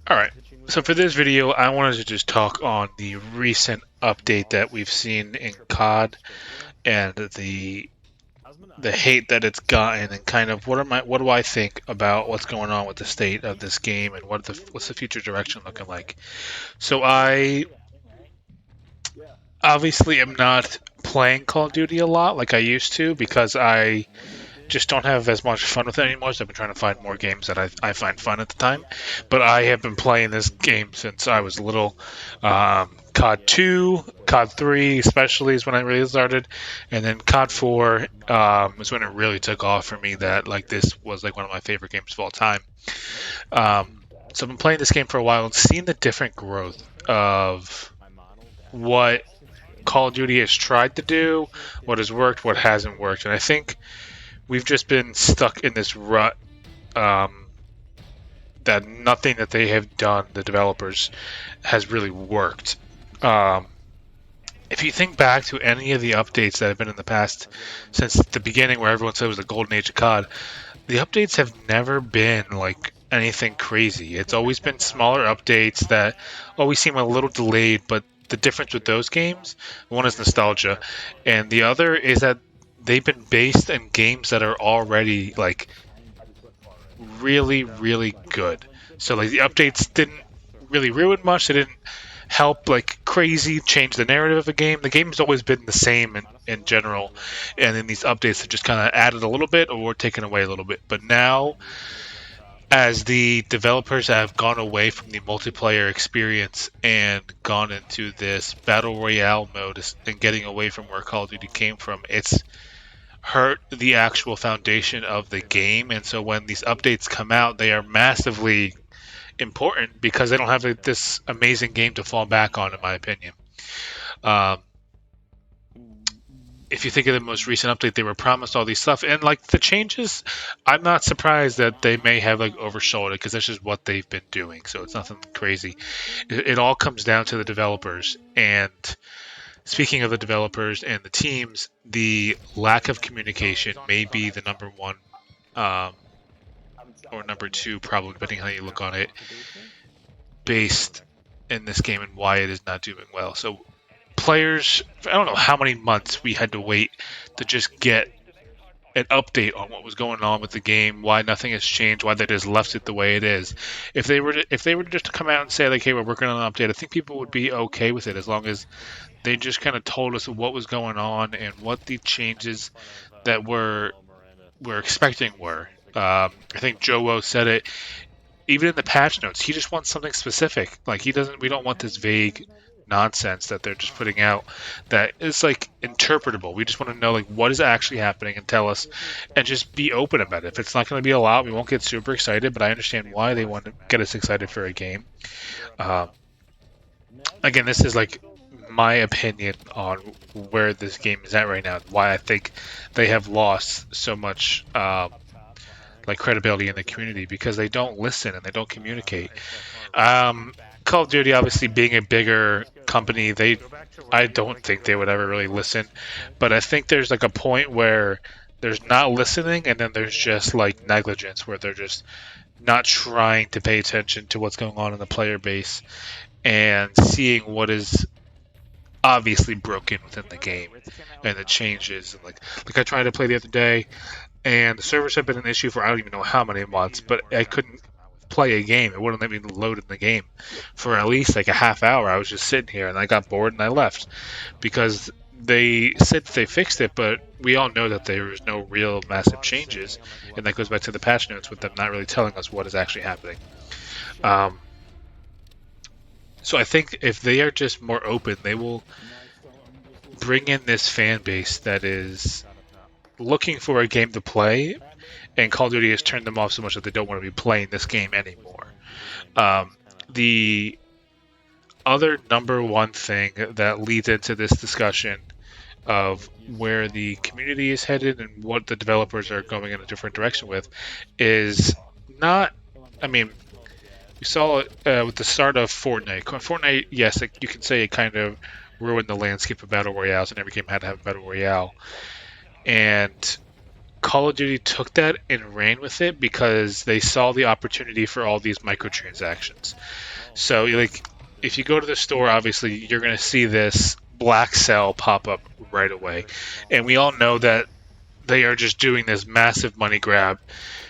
Alright, so for this video, I wanted to just talk on the recent update that we've seen in COD and the hate that it's gotten, and kind of what do I think about what's going on with the state of this game, and what's the future direction looking like. So I obviously am not playing Call of Duty a lot like I used to, because I just don't have as much fun with it anymore. So I've been trying to find more games that I find fun at the time. But I have been playing this game since I was little. COD 2, COD 3 especially is when I really started. And then COD 4 was when it really took off for me, that like this was like one of my favorite games of all time. So I've been playing this game for a while and seeing the different growth of what Call of Duty has tried to do, what has worked, what hasn't worked. And I think we've just been stuck in this rut, that nothing that they have done, the developers, has really worked. If you think back to any of the updates that have been in the past, since the beginning where everyone said it was the golden age of COD, the updates have never been like anything crazy. It's always been smaller updates that always seem a little delayed, but the difference with those games, one is nostalgia, and the other is that they've been based in games that are already like really, really good. So like the updates didn't really ruin much. They didn't help like crazy change the narrative of a game. The game's always been the same in general, and then these updates have just kind of added a little bit or taken away a little bit. But now, as the developers have gone away from the multiplayer experience and gone into this battle royale mode and getting away from where Call of Duty came from, it's hurt the actual foundation of the game. And so when these updates come out, they are massively important because they don't have this amazing game to fall back on, in my opinion. Um, if you think of the most recent update, they were promised all these stuff, and like the changes, I'm not surprised that they may have like oversold it, because that's just what they've been doing. So it's nothing crazy. It all comes down to the developers. And speaking of the developers and the teams, the lack of communication may be the number one, or number two, probably, depending on how you look on it, based in this game and why it is not doing well. So players, I don't know how many months we had to wait to just get an update on what was going on with the game, why nothing has changed, why they just left it the way it is. If they were just to come out and say like, "Hey, we're working on an update," I think people would be okay with it, as long as they just kind of told us what was going on and what the changes that we're expecting were. I think Joe Woe said it. Even in the patch notes, he just wants something specific. Like he doesn't. We don't want this vague nonsense that they're just putting out that is like interpretable. We just want to know like what is actually happening and tell us, and just be open about it. If it's not going to be a lot, we won't get super excited. But I understand why they want to get us excited for a game. Again, this is like my opinion on where this game is at right now, why I think they have lost so much like credibility in the community, because they don't listen and they don't communicate. Call of Duty, obviously being a bigger company, I don't think they would ever really listen. But I think there's like a point where there's not listening, and then there's just like negligence, where they're just not trying to pay attention to what's going on in the player base and seeing what is obviously broken within the game and the changes. And like I tried to play the other day, and the servers have been an issue for I don't even know how many months, but I couldn't play a game. It wouldn't let me load in the game for at least like a half hour. I was just sitting here and I got bored and I left, because they said they fixed it, but we all know that there was no real massive changes, and that goes back to the patch notes with them not really telling us what is actually happening. So I think if they are just more open, they will bring in this fan base that is looking for a game to play, and Call of Duty has turned them off so much that they don't want to be playing this game anymore. The other number one thing that leads into this discussion of where the community is headed and what the developers are going in a different direction with is not, I mean, we saw it with the start of Fortnite. Fortnite, yes, you can say it kind of ruined the landscape of battle royales, and every game had to have a battle royale. And Call of Duty took that and ran with it because they saw the opportunity for all these microtransactions. So, like, if you go to the store, obviously you're going to see this black cell pop up right away, and we all know that they are just doing this massive money grab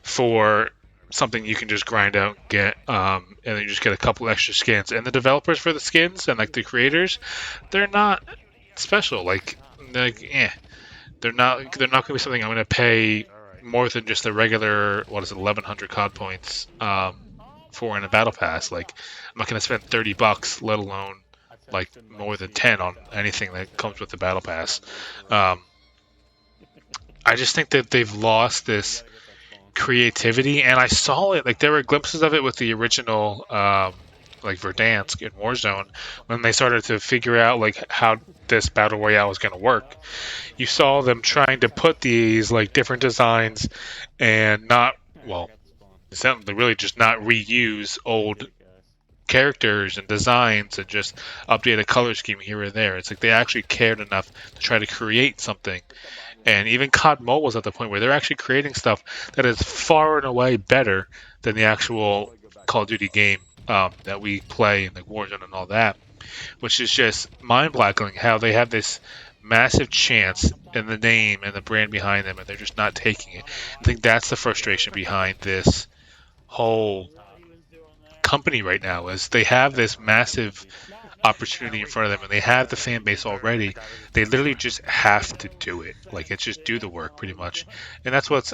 for something you can just grind out and get, and then you just get a couple extra skins. And the developers for the skins and like the creators, they're not special. Like, they're not going to be something I'm going to pay more than just the regular 1100 COD points for in a battle pass. Like, I'm not going to spend $30, let alone like more than 10 on anything that comes with the battle pass. I just think that they've lost this creativity, and I saw it. Like, there were glimpses of it with the original, like Verdansk in Warzone, when they started to figure out like how this battle royale was going to work. You saw them trying to put these like different designs and not well, they really just not reuse old characters and designs and just update a color scheme here or there. It's like they actually cared enough to try to create something. And even COD Mobile was at the point where they're actually creating stuff that is far and away better than the actual Call of Duty game that we play in like Warzone and all that, which is just mind-boggling how they have this massive chance in the name and the brand behind them, and they're just not taking it. I think that's the frustration behind this whole company right now is they have this massive opportunity in front of them and they have the fan base already. They literally just have to do it. Like, it's just do the work pretty much. And that's what's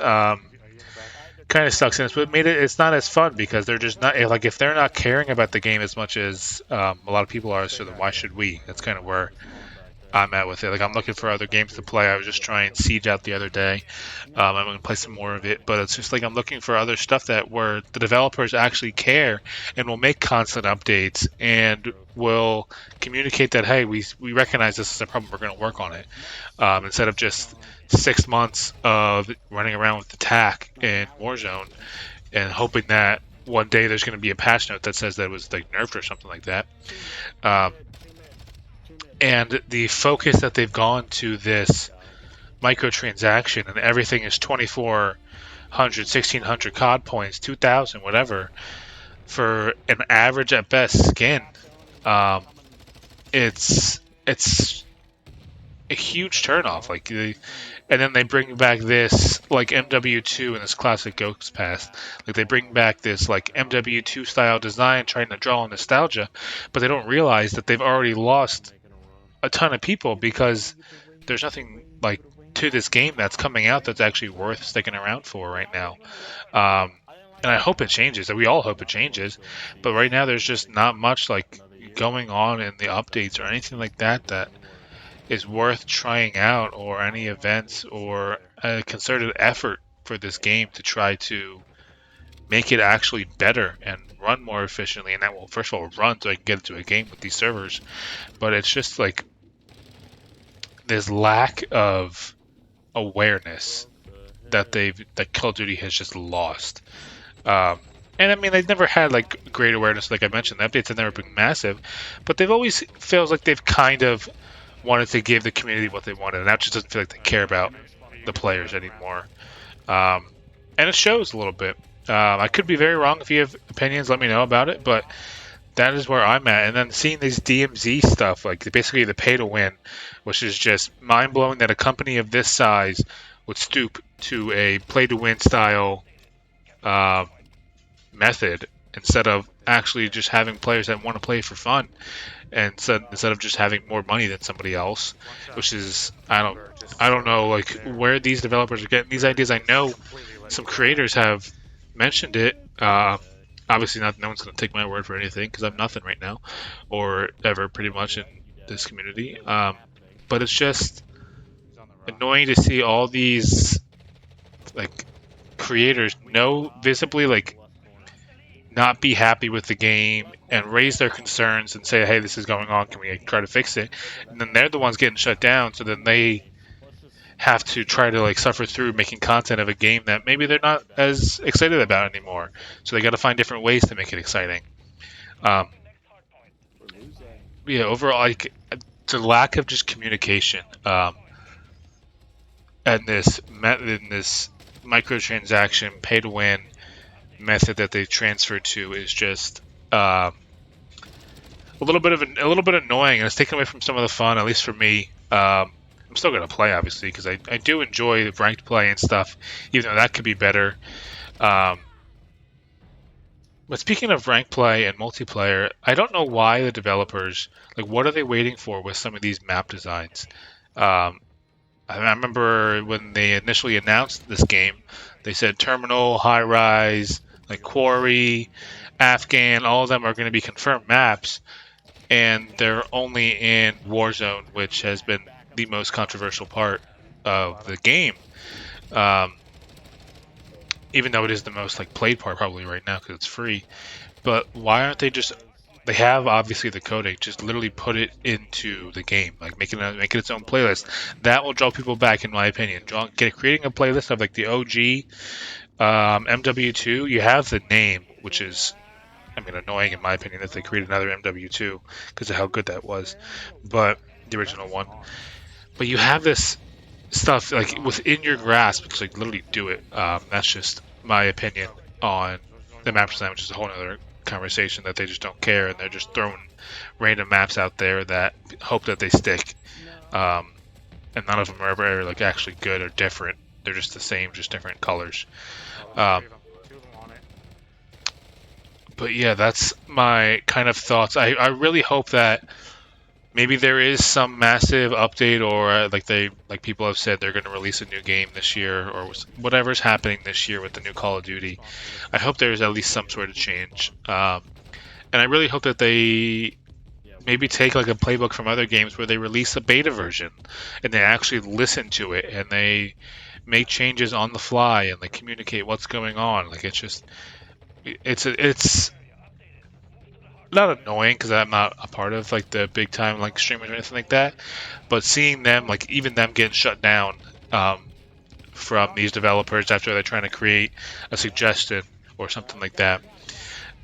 kind of sucks, and it's not as fun because they're just not like, if they're not caring about the game as much as a lot of people are, so then why should we? That's kind of where I'm at with it. Like, I'm looking for other games to play. I was just trying Siege out the other day. I'm going to play some more of it, but it's just like I'm looking for other stuff that where the developers actually care and will make constant updates and will communicate that, hey, we recognize this is a problem. We're going to work on it, instead of just 6 months of running around with the TAC in Warzone and hoping that one day there's going to be a patch note that says that it was like nerfed or something like that. And the focus that they've gone to this microtransaction and everything is 2400, 1600 COD points, 2000, whatever, for an average at best skin. It's a huge turnoff. And then they bring back this like MW2 and this classic Ghost Pass. Like, they bring back this like MW2 style design, trying to draw on nostalgia, but they don't realize that they've already lost a ton of people because there's nothing like to this game that's coming out that's actually worth sticking around for right now. And I hope it changes. We all hope it changes. But right now, there's just not much like going on in the updates or anything like that that is worth trying out, or any events or a concerted effort for this game to try to make it actually better and run more efficiently. And that will, first of all, run so I can get into a game with these servers. But it's just like this lack of awareness that Call of Duty has just lost. And I mean, they've never had like great awareness, like I mentioned. The updates have never been massive, but they've always feels like they've kind of wanted to give the community what they wanted, and that just doesn't feel like they care about the players anymore. And it shows a little bit. I could be very wrong. If you have opinions, let me know about it. But that is where I'm at. And then seeing these DMZ stuff, like basically the pay to win, which is just mind blowing that a company of this size would stoop to a play to win style method instead of actually just having players that want to play for fun, and instead of just having more money than somebody else, which is I don't know like where these developers are getting these ideas. I know some creators have mentioned it. Obviously, no one's going to take my word for anything because I'm nothing right now, or ever pretty much in this community. But it's just annoying to see all these like creators know visibly like not be happy with the game and raise their concerns and say, hey, this is going on, can we try to fix it? And then they're the ones getting shut down, so then they have to try to like suffer through making content of a game that maybe they're not as excited about anymore. So they got to find different ways to make it exciting. Overall, like the lack of just communication. and this microtransaction pay to win method that they transferred to is just a little bit annoying, and it's taken away from some of the fun, at least for me. I'm still gonna play, obviously, because I do enjoy the ranked play and stuff, even though that could be better. Um, but speaking of ranked play and multiplayer, I don't know why the developers, like, what are they waiting for with some of these map designs? Um, I remember when they initially announced this game, they said Terminal, High Rise, like Quarry, Afghan, all of them are going to be confirmed maps, and they're only in Warzone, which has been the most controversial part of the game. Um, even though it is the most like played part probably right now because it's free. But why aren't they just? They have obviously the coding. Just literally put it into the game, like make it its own playlist. That will draw people back, in my opinion. Creating a playlist of like the OG MW2. You have the name, which is, I mean, annoying in my opinion that they created another MW2 because of how good that was, but the original one. But you have this stuff like within your grasp because like literally do it. That's just my opinion on the map design, which is a whole other conversation that they just don't care and they're just throwing random maps out there that hope that they stick. Um, and none of them are ever like actually good or different. They're just the same, just different colors. Um, but yeah, that's my kind of thoughts. I really hope that maybe there is some massive update, or like people have said they're going to release a new game this year, or whatever's happening this year with the new Call of Duty. I hope there's at least some sort of change, and I really hope that they maybe take like a playbook from other games where they release a beta version and they actually listen to it and they make changes on the fly and they communicate what's going on. Like it's not annoying because I'm not a part of like the big time like streamers or anything like that, but seeing them, like even them getting shut down from these developers after they're trying to create a suggestion or something like that,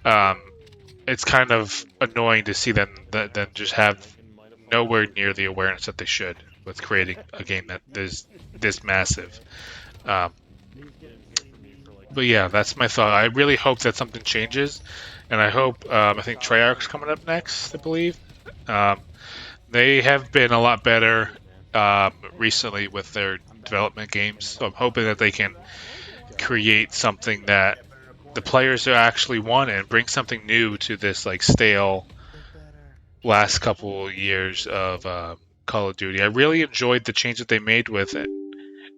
um, it's kind of annoying to see them then just have nowhere near the awareness that they should with creating a game that is this massive. Um, but yeah, that's my thought. I really hope that something changes, and I hope I think Treyarch's coming up next, I believe. Um, they have been a lot better recently with their development games, so I'm hoping that they can create something that the players are actually want and bring something new to this like stale last couple years of Call of Duty. I really enjoyed the change that they made with it.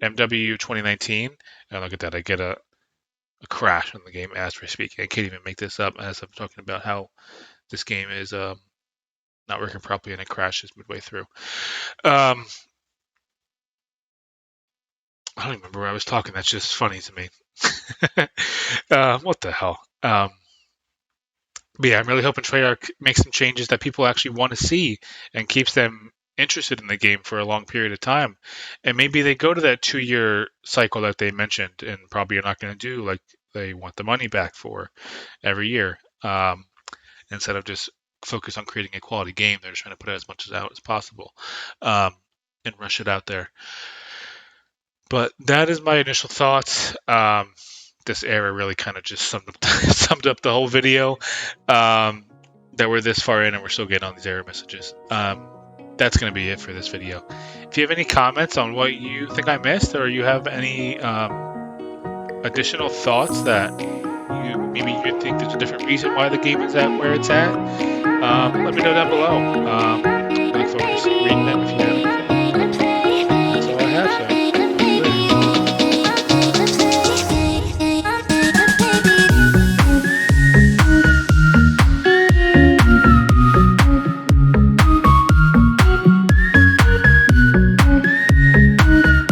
MW 2019. And look at that, I get a crash on the game as we're speaking. I can't even make this up as I'm talking about how this game is not working properly and it crashes midway through. I don't even remember where I was talking. That's just funny to me. What the hell? But yeah, I'm really hoping Treyarch makes some changes that people actually want to see and keeps them interested in the game for a long period of time. And maybe they go to that 2-year cycle that they mentioned and probably are not going to do, like they want the money back for every year. Instead of just focus on creating a quality game, they're just trying to put as much out as possible and rush it out there. But that is my initial thoughts. This era really kind of just summed up the whole video. That we're this far in and we're still getting on these error messages. That's going to be it for this video. If you have any comments on what you think I missed, or you have any additional thoughts that you think there's a different reason why the game is at where it's at, let me know down below. I look forward to seeing